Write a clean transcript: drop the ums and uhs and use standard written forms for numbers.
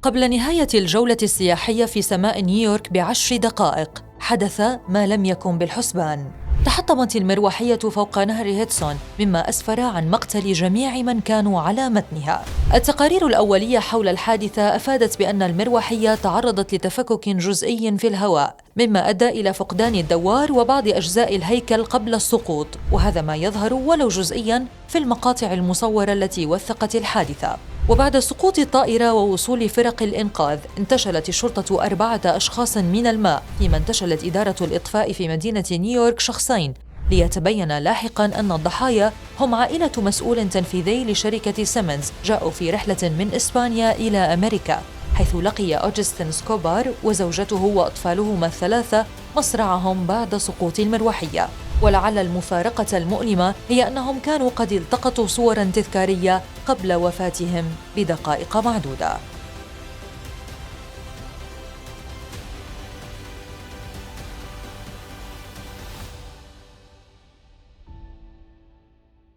قبل نهاية الجولة السياحية في سماء نيويورك ب10 دقائق حدث ما لم يكن بالحسبان. تحطمت المروحية فوق نهر هيدسون، مما أسفر عن مقتل جميع من كانوا على متنها. التقارير الأولية حول الحادثة أفادت بأن المروحية تعرضت لتفكك جزئي في الهواء، مما أدى إلى فقدان الدوار وبعض أجزاء الهيكل قبل السقوط، وهذا ما يظهر ولو جزئياً في المقاطع المصورة التي وثقت الحادثة. وبعد سقوط الطائرة ووصول فرق الإنقاذ، انتشلت الشرطة 4 أشخاص من الماء، فيما انتشلت إدارة الإطفاء في مدينة نيويورك شخصين، ليتبين لاحقاً أن الضحايا هم عائلة مسؤول تنفيذي لشركة سيمنز جاءوا في رحلة من إسبانيا إلى أمريكا، حيث لقي أوجستين سكوبار وزوجته وأطفالهما ال3 مصرعهم بعد سقوط المروحية. ولعل المفارقة المؤلمة هي أنهم كانوا قد التقطوا صوراً تذكارية قبل وفاتهم بدقائق معدودة.